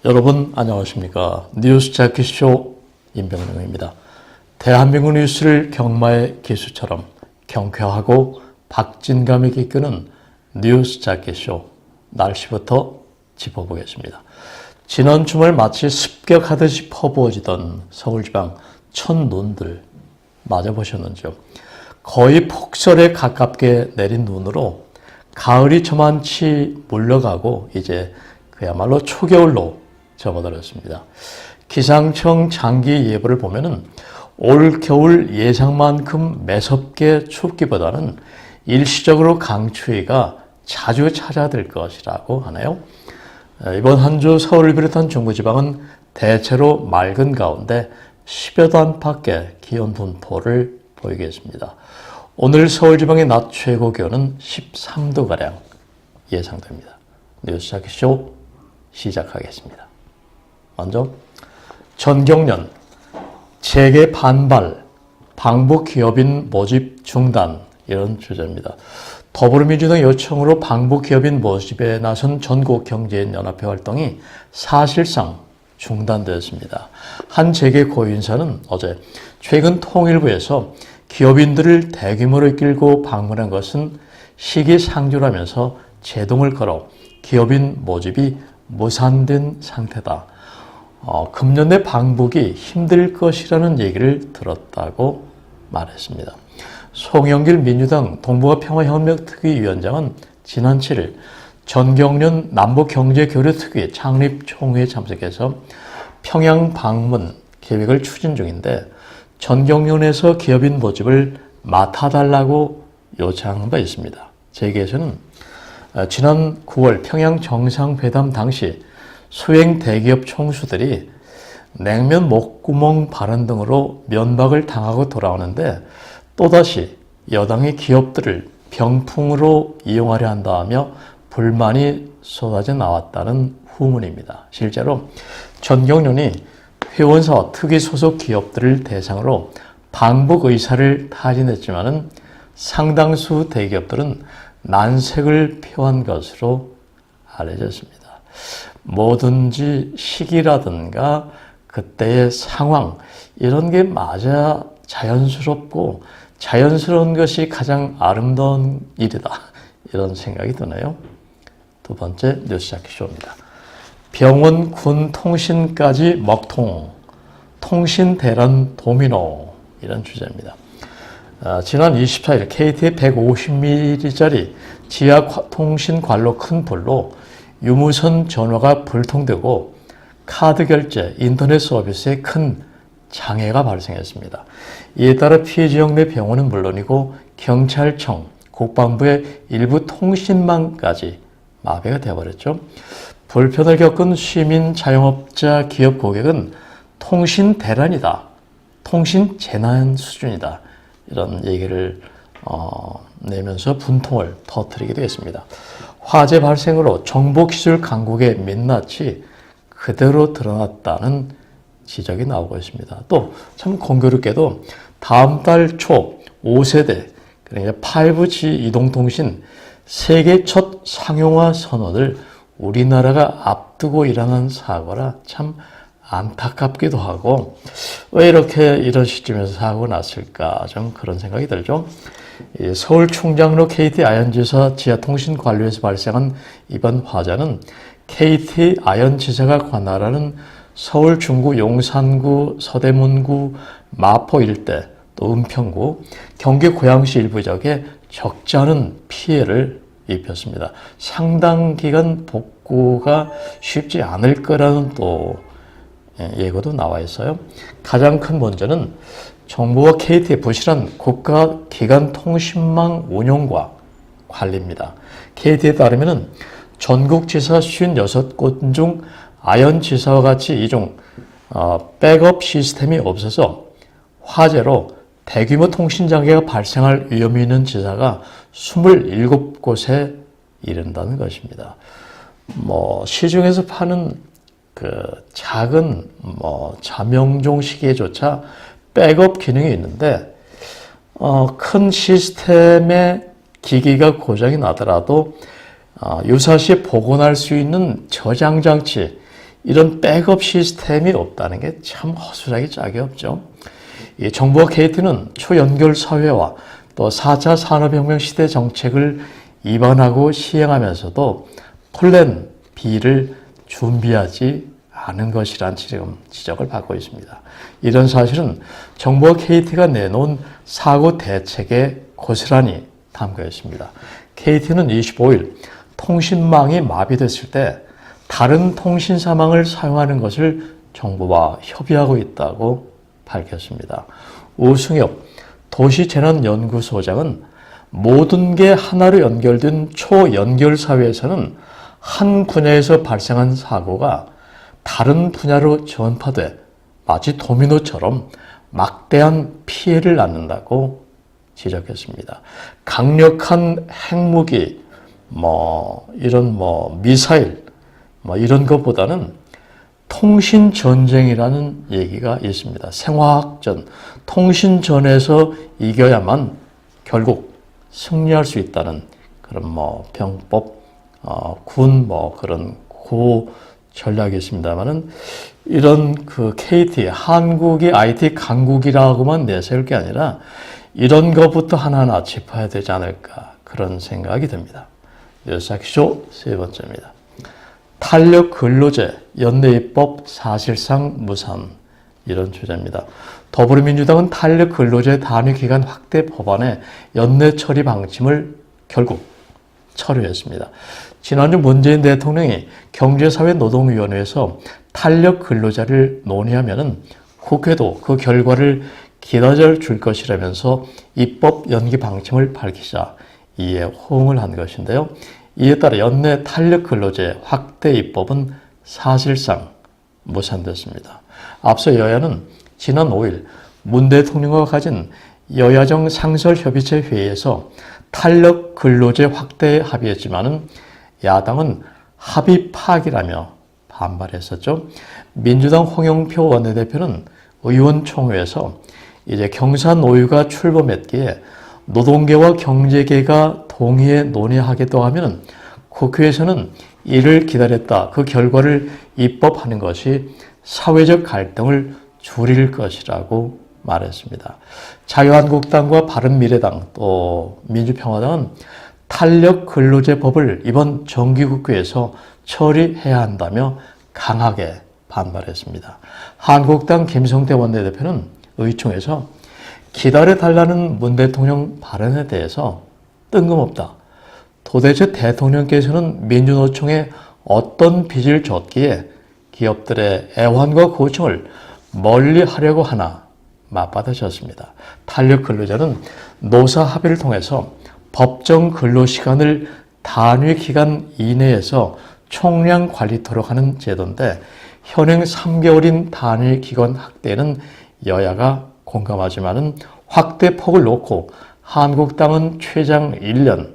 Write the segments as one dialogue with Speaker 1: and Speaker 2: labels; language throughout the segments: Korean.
Speaker 1: 여러분 안녕하십니까. 뉴스 자켓쇼 임병룡입니다. 대한민국 뉴스를 경마의 기수처럼 경쾌하고 박진감 있게 이끄는 뉴스 자켓쇼 날씨부터 짚어보겠습니다. 지난 주말 마치 습격하듯이 퍼부어지던 서울지방 첫눈들 맞아보셨는지요? 거의 폭설에 가깝게 내린 눈으로 가을이 저만치 물러가고 이제 그야말로 초겨울로 접어들었습니다. 기상청 장기 예보를 보면은 올 겨울 예상만큼 매섭게 춥기보다는 일시적으로 강추위가 자주 찾아들 것이라고 하네요. 이번 한 주 서울을 비롯한 중부지방은 대체로 맑은 가운데 10여 도 안팎의 기온 분포를 보이겠습니다. 오늘 서울지방의 낮 최고 기온은 13도가량 예상됩니다. 뉴스 자켓쇼 시작하겠습니다. 먼저 전경련 재계 반발, 방북 기업인 모집 중단 이런 주제입니다. 더불어민주당 요청으로 방북 기업인 모집에 나선 전국경제인연합회 활동이 사실상 중단되었습니다. 한 재계 고위인사는 어제 최근 통일부에서 기업인들을 대규모로 이끌고 방문한 것은 시기상조라면서 제동을 걸어 기업인 모집이 무산된 상태다. 금년 내 방북이 힘들 것이라는 얘기를 들었다고 말했습니다. 송영길 민주당 동북아평화협력 특위위원장은 지난 7일 전경련 남북경제교류특위 창립 총회에 참석해서 평양 방문 계획을 추진 중인데 전경련에서 기업인 모집을 맡아달라고 요청한 바 있습니다. 재계에서는 지난 9월 평양 정상회담 당시 수행 대기업 총수들이 냉면 목구멍 발언 등으로 면박을 당하고 돌아오는데 또다시 여당이 기업들을 병풍으로 이용하려 한다며 불만이 쏟아져 나왔다는 후문입니다. 실제로 전경련이 회원사와 특위 소속 기업들을 대상으로 방북 의사를 타진했지만은 상당수 대기업들은 난색을 표한 것으로 알려졌습니다. 뭐든지 시기라든가 그때의 상황 이런 게 맞아 자연스럽고 자연스러운 것이 가장 아름다운 일이다. 이런 생각이 드네요. 두 번째 뉴스 자켓쇼입니다. 병원, 군, 통신까지 먹통, 통신 대란 도미노 이런 주제입니다. 지난 24일 KT의 150mm짜리 지하 통신 관로 큰 불로 유무선 전화가 불통되고 카드 결제, 인터넷 서비스에 큰 장애가 발생했습니다. 이에 따라 피해 지역 내 병원은 물론이고 경찰청, 국방부의 일부 통신망까지 마비가 되어버렸죠. 불편을 겪은 시민, 자영업자, 기업 고객은 통신 대란이다, 통신 재난 수준이다 이런 얘기를 내면서 분통을 터뜨리기도 했습니다. 화재 발생으로 정보기술 강국의 민낯이 그대로 드러났다는 지적이 나오고 있습니다. 또 참 공교롭게도 다음 달 초 5세대 그러니까 5G 이동통신 세계 첫 상용화 선언을 우리나라가 앞두고 일어난 사고라 참 안타깝기도 하고 왜 이렇게 이런 시점에서 사고가 났을까 좀 그런 생각이 들죠. 서울 충장로 KT 아현지사 지하통신 관로에서 발생한 이번 화재는 KT 아현지사가 관할하는 서울 중구 용산구, 서대문구, 마포 일대, 또 은평구, 경기 고양시 일부 지역에 적지 않은 피해를 입혔습니다. 상당 기간 복구가 쉽지 않을 거라는 또 예고도 나와 있어요. 가장 큰 문제는 정부와 KT의 부실한 국가기관 통신망 운용과 관리입니다. KT에 따르면 전국지사 56곳 중 아현지사와 같이 이중 백업 시스템이 없어서 화재로 대규모 통신 장애가 발생할 위험이 있는 지사가 27곳에 이른다는 것입니다. 시중에서 파는 그 작은 자명종 시계조차 백업 기능이 있는데 큰 시스템의 기기가 고장이 나더라도 유사시에 복원할 수 있는 저장 장치 이런 백업 시스템이 없다는 게 참 허술하기 짝이 없죠. 이 정부와 KT는 초연결 사회와 또 4차 산업혁명 시대 정책을 입안하고 시행하면서도 플랜 B를 준비하지 않은 것이란 지금 지적을 받고 있습니다. 이런 사실은 정부와 KT가 내놓은 사고 대책에 고스란히 담겨 있습니다. KT는 25일 통신망이 마비됐을 때 다른 통신사망을 사용하는 것을 정부와 협의하고 있다고 밝혔습니다. 우승엽 도시재난연구소장은 모든 게 하나로 연결된 초연결 사회에서는 한 분야에서 발생한 사고가 다른 분야로 전파돼 마치 도미노처럼 막대한 피해를 낳는다고 지적했습니다. 강력한 핵무기, 이런 미사일, 이런 것보다는 통신전쟁이라는 얘기가 있습니다. 생화학전, 통신전에서 이겨야만 결국 승리할 수 있다는 그런 병법, 군 그런 고 전략이 있습니다만은 이런 KT, 한국이 IT 강국이라고만 내세울 게 아니라 이런 것부터 하나하나 짚어야 되지 않을까 그런 생각이 듭니다. 뉴스타키쇼 세 번째입니다. 탄력 근로제 연내입법 사실상 무산 이런 주제입니다. 더불어민주당은 탄력 근로제 단위 기간 확대 법안의 연내 처리 방침을 결국 철회했습니다. 지난주 문재인 대통령이 경제사회노동위원회에서 탄력 근로자를 논의하면은 국회도 그 결과를 기다려 줄 것이라면서 입법 연기 방침을 밝히자 이에 호응을 한 것인데요. 이에 따라 연내 탄력 근로제 확대 입법은 사실상 무산됐습니다. 앞서 여야는 지난 5일 문 대통령과 가진 여야정 상설협의체 회의에서 탄력 근로제 확대에 합의했지만은 야당은 합의 파기라며 반발했었죠. 민주당 홍영표 원내대표는 의원총회에서 이제 경사노유가 출범했기에 노동계와 경제계가 동의해 논의하겠다고 하면 국회에서는 이를 기다렸다. 그 결과를 입법하는 것이 사회적 갈등을 줄일 것이라고 말했습니다. 자유한국당과 바른미래당 또 민주평화당은 탄력 근로제법을 이번 정기국회에서 처리해야 한다며 강하게 반발했습니다. 한국당 김성태 원내대표는 의총에서 기다려달라는 문 대통령 발언에 대해서 뜬금없다. 도대체 대통령께서는 민주노총에 어떤 빚을 졌기에 기업들의 애환과 고충을 멀리 하려고 하나 맞받아쳤습니다. 탄력 근로자는 노사 합의를 통해서 법정 근로시간을 단위 기간 이내에서 총량 관리토록 하는 제도인데 현행 3개월인 단위 기간 확대는 여야가 공감하지만은 확대 폭을 놓고 한국당은 최장 1년,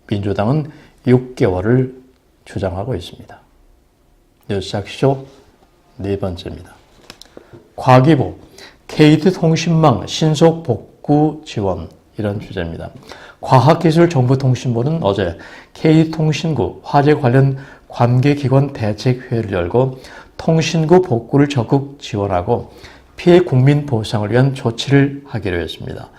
Speaker 1: 민주당은 6개월을 주장하고 있습니다. 뉴스타키쇼 네 번째입니다. 과기부 KT통신망 신속 복구 지원 이런 주제입니다. 과학기술정보통신부는 어제 KT통신구 화재 관련 관계기관 대책회의를 열고 통신구 복구를 적극 지원하고 피해 국민 보상을 위한 조치를 하기로 했습니다.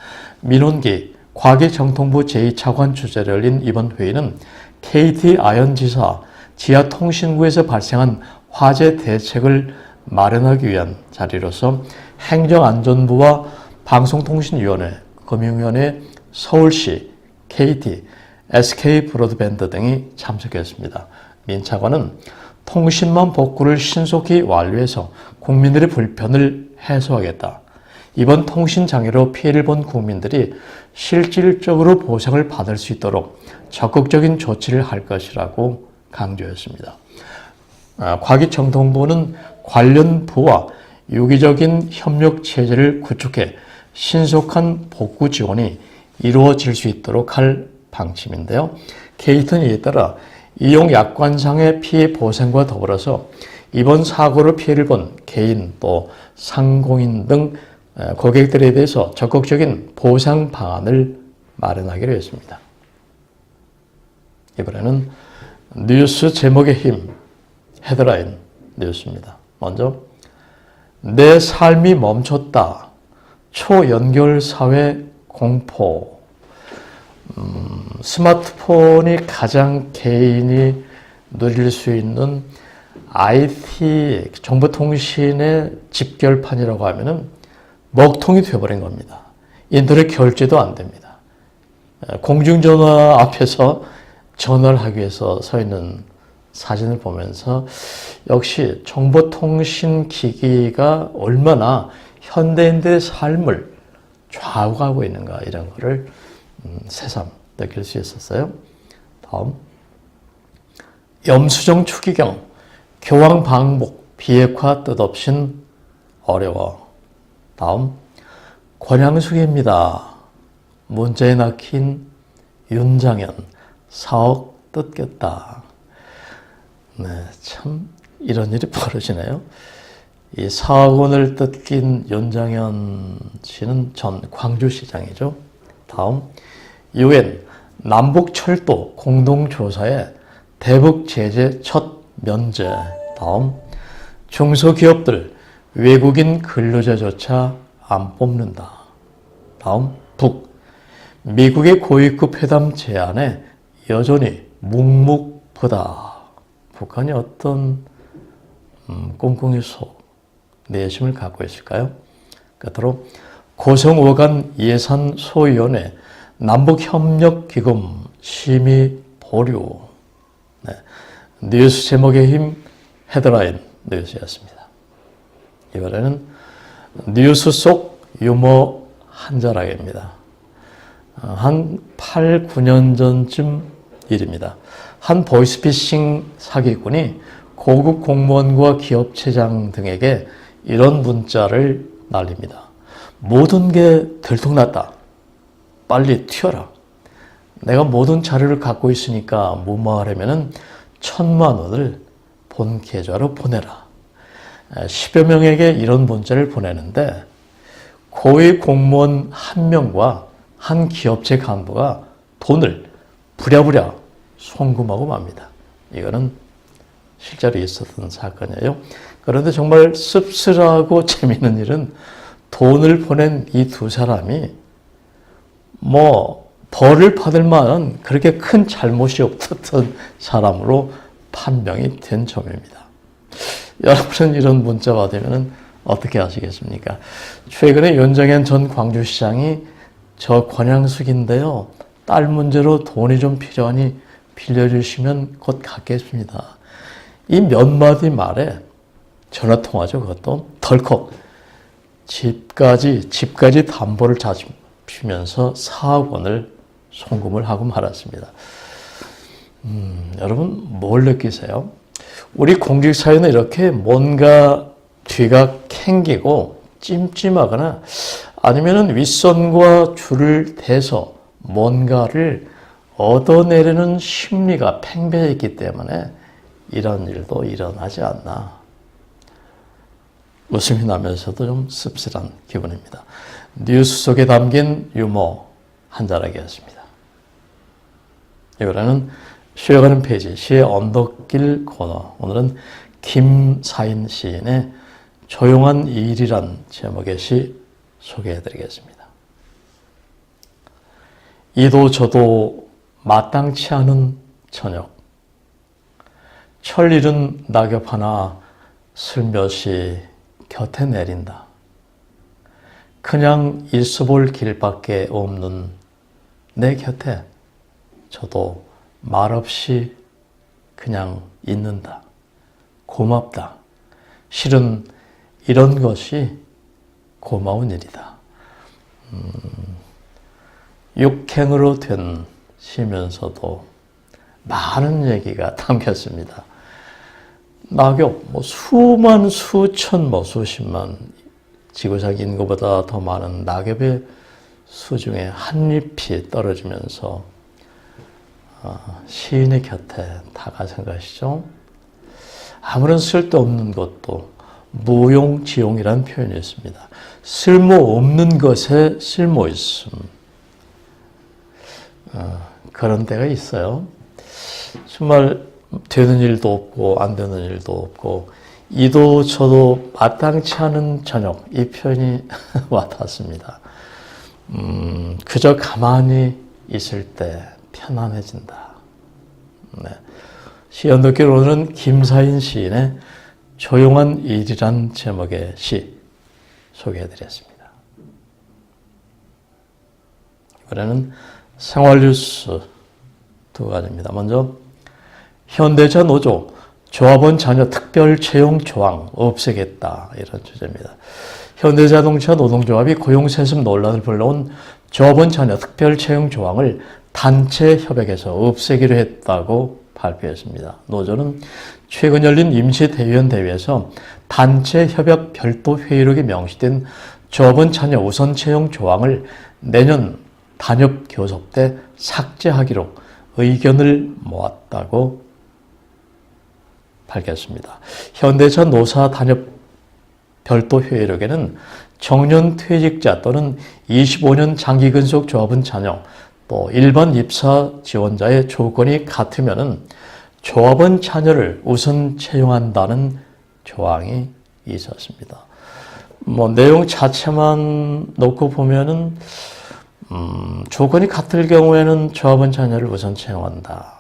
Speaker 1: 민원기 과기정통부 제2차관 주재를 열린 이번 회의는 KT 아현지사 지하통신구에서 발생한 화재 대책을 마련하기 위한 자리로서 행정안전부와 방송통신위원회, 금융위원회, 서울시, KT, SK브로드밴드 등이 참석했습니다. 민 차관은 통신망 복구를 신속히 완료해서 국민들의 불편을 해소하겠다. 이번 통신장애로 피해를 본 국민들이 실질적으로 보상을 받을 수 있도록 적극적인 조치를 할 것이라고 강조했습니다. 과기정통부는 관련 부와 유기적인 협력 체제를 구축해 신속한 복구 지원이 이루어질 수 있도록 할 방침인데요. KT는 이에 따라 이용 약관상의 피해 보상과 더불어서 이번 사고로 피해를 본 개인 또 상공인 등 고객들에 대해서 적극적인 보상 방안을 마련하기로 했습니다. 이번에는 뉴스 제목의 힘, 헤드라인 뉴스입니다. 먼저 내 삶이 멈췄다. 초연결 사회 공포. 스마트폰이 가장 개인이 누릴 수 있는 IT 정보통신의 집결판이라고 하면은 먹통이 되어버린 겁니다. 인터넷 결제도 안 됩니다. 공중전화 앞에서 전화를 하기 위해서 서 있는 사진을 보면서 역시 정보통신기기가 얼마나 현대인들의 삶을 좌우하고 있는가 이런 거를 새삼 느낄 수 있었어요. 다음 염수정 추기경 교황 방목 비핵화 뜻없인 어려워. 다음 권양숙입니다. 문제에 낚인 윤장현 4억 뜯겼다. 네, 참 이런 일이 벌어지네요. 이 4억 원을 뜯긴 윤장현 씨는 전 광주시장이죠. 다음 UN 남북철도 공동조사에 대북 제재 첫 면제. 다음 중소기업들 외국인 근로자조차 안 뽑는다. 다음 북 미국의 고위급 회담 제안에 여전히 묵묵부다. 북한이 어떤 꽁꽁이 속 내심을 갖고 있을까요? 끝으로 고성오간 예산소위원회 남북협력기금 심의 보류. 네. 뉴스 제목의 힘 헤드라인 뉴스였습니다. 이번에는 뉴스 속 유머 한 자락입니다. 한 8, 9년 전쯤 일입니다. 한 보이스피싱 사기꾼이 고급 공무원과 기업체장 등에게 이런 문자를 날립니다. 모든 게 들통났다. 빨리 튀어라. 내가 모든 자료를 갖고 있으니까 무마하려면 1,000만 원을 본 계좌로 보내라. 10여 명에게 이런 문자를 보내는데 고위 공무원 한 명과 한 기업체 간부가 돈을 부랴부랴 송금하고 맙니다. 이거는 실제로 있었던 사건이에요. 그런데 정말 씁쓸하고 재미있는 일은 돈을 보낸 이 두 사람이 벌을 받을 만한 그렇게 큰 잘못이 없었던 사람으로 판명이 된 점입니다. 여러분은 이런 문자 받으면 어떻게 하시겠습니까? 최근에 윤정현 전 광주시장이 저 권양숙인데요. 딸 문제로 돈이 좀 필요하니 빌려주시면 곧 갚겠습니다. 이 몇 마디 말에 전화통화죠. 그것도 덜컥 집까지 담보를 잡히면서 4억 원을 송금을 하고 말았습니다. 여러분 뭘 느끼세요? 우리 공직사회는 이렇게 뭔가 뒤가 캥기고 찜찜하거나 아니면 윗선과 줄을 대서 뭔가를 얻어내려는 심리가 팽배해 있기 때문에 이런 일도 일어나지 않나. 웃음이 나면서도 좀 씁쓸한 기분입니다. 뉴스 속에 담긴 유머 한 자락이었습니다. 이번에는 쉬어가는 페이지, 시의 언덕길 코너. 오늘은 김사인 시인의 조용한 일이란 제목의 시 소개해드리겠습니다. 이도 저도 마땅치 않은 저녁. 철 잃은 낙엽 하나 슬며시 곁에 내린다. 그냥 있어볼 길밖에 없는 내 곁에 저도 말없이 그냥 있는다. 고맙다. 실은 이런 것이 고마운 일이다. 육행으로 된 시면서도 많은 얘기가 담겼습니다. 낙엽, 수만, 수천, 수십만 지구상 인구보다 더 많은 낙엽의 수중에 한 잎이 떨어지면서 시인의 곁에 다가선 것이죠. 아무런 쓸데없는 것도 무용지용이라는 표현이 있습니다. 쓸모없는 것에 쓸모있음. 그런 때가 있어요. 정말 되는 일도 없고 안 되는 일도 없고 이도 저도 마땅치 않은 저녁, 이 표현이 와닿습니다. 그저 가만히 있을 때 편안해진다. 네. 시연 듣기로는 김사인 시인의 조용한 일이란 제목의 시 소개해드렸습니다. 이번에는 생활 뉴스 두 가지입니다. 먼저 현대차 노조 조합원 자녀 특별 채용 조항 없애겠다, 이런 주제입니다. 현대자동차 노동조합이 고용세습 논란을 불러온 조합원 자녀 특별 채용 조항을 단체 협약에서 없애기로 했다고 발표했습니다. 노조는 최근 열린 임시대의원 대회에서 단체 협약 별도 회의록에 명시된 조합원 자녀 우선 채용 조항을 내년 단협 교섭 때 삭제하기로 의견을 모았다고 밝혔습니다. 현대차 노사 단협 별도 회의록에는 정년 퇴직자 또는 25년 장기 근속 조합원 자녀 또 일반 입사 지원자의 조건이 같으면은 조합원 자녀를 우선 채용한다는 조항이 있었습니다. 내용 자체만 놓고 보면은 조건이 같을 경우에는 조합원 자녀를 우선 채용한다.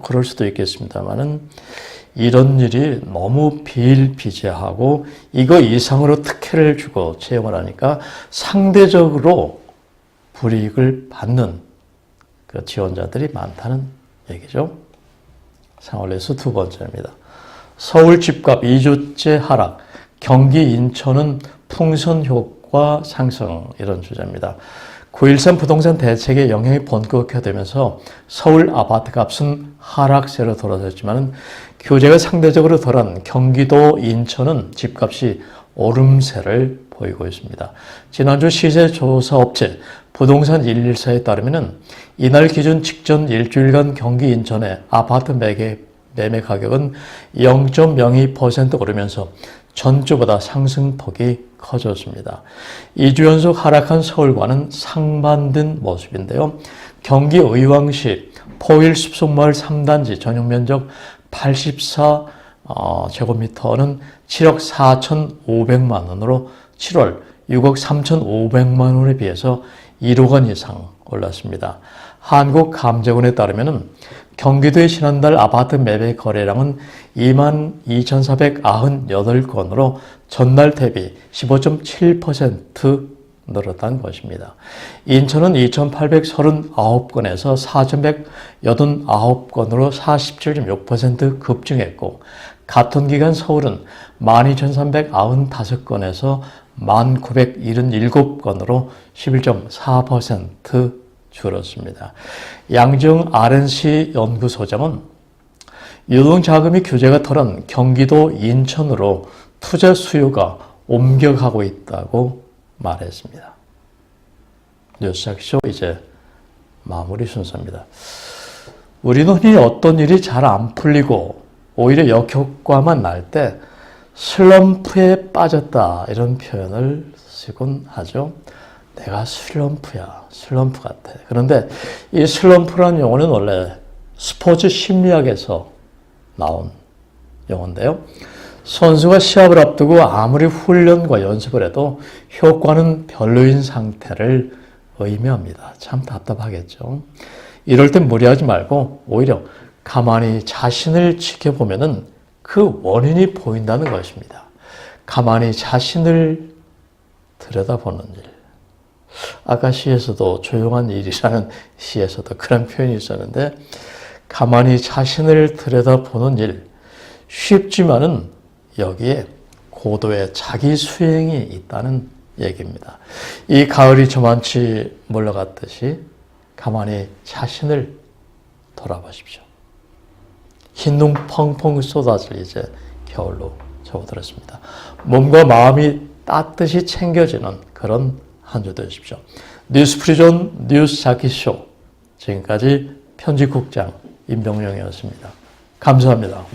Speaker 1: 그럴 수도 있겠습니다만은 이런 일이 너무 비일비재하고 이거 이상으로 특혜를 주고 채용을 하니까 상대적으로 불이익을 받는 그 지원자들이 많다는 얘기죠. 생활뉴스 두 번째입니다. 서울 집값 2주째 하락, 경기 인천은 풍선 효과 상승, 이런 주제입니다. 9.13 부동산 대책의 영향이 본격화되면서 서울 아파트 값은 하락세로 돌아섰지만 규제가 상대적으로 덜한 경기도 인천은 집값이 오름세를 보이고 있습니다. 지난주 시세조사업체 부동산 114에 따르면 이날 기준 직전 일주일간 경기 인천의 아파트 매매 가격은 0.02% 오르면서 전주보다 상승폭이 커졌습니다. 2주 연속 하락한 서울과는 상반된 모습인데요. 경기 의왕시 포일 숲속마을 3단지 전용 면적 84제곱미터는 7억 4,500만 원으로 7월 6억 3,500만 원에 비해서 1억 원 이상 올랐습니다. 한국감정원에 따르면 경기도의 지난달 아파트 매매 거래량은 22,498건으로 전날 대비 15.7% 늘었다는 것입니다. 인천은 2,839건에서 4,189건으로 47.6% 급증했고 같은 기간 서울은 12,395건에서 1,977건으로 11.4% 줄었습니다. 양정 RNC 연구소장은 유동자금이 규제가 덜한 경기도 인천으로 투자 수요가 옮겨가고 있다고 말했습니다. 뉴스jak쇼 이제 마무리 순서입니다. 우리는 흔히 어떤 일이 잘 안 풀리고 오히려 역효과만 날 때 슬럼프에 빠졌다, 이런 표현을 쓰곤 하죠. 내가 슬럼프야, 슬럼프 같아. 그런데 이 슬럼프라는 용어는 원래 스포츠 심리학에서 나온 용어인데요. 선수가 시합을 앞두고 아무리 훈련과 연습을 해도 효과는 별로인 상태를 의미합니다. 참 답답하겠죠. 이럴 땐 무리하지 말고 오히려 가만히 자신을 지켜보면은 그 원인이 보인다는 것입니다. 가만히 자신을 들여다보는 일. 아까 시에서도 조용한 일이라는 시에서도 그런 표현이 있었는데 가만히 자신을 들여다보는 일. 쉽지만은 여기에 고도의 자기 수행이 있다는 얘기입니다. 이 가을이 저만치 물러갔듯이 가만히 자신을 돌아보십시오. 흰눈 펑펑 쏟아질 이제 겨울로 접어들었습니다. 몸과 마음이 따뜻이 챙겨지는 그런 한 주 되십시오. 뉴스프리존 뉴스자키쇼, 지금까지 편집국장 임병영이었습니다. 감사합니다.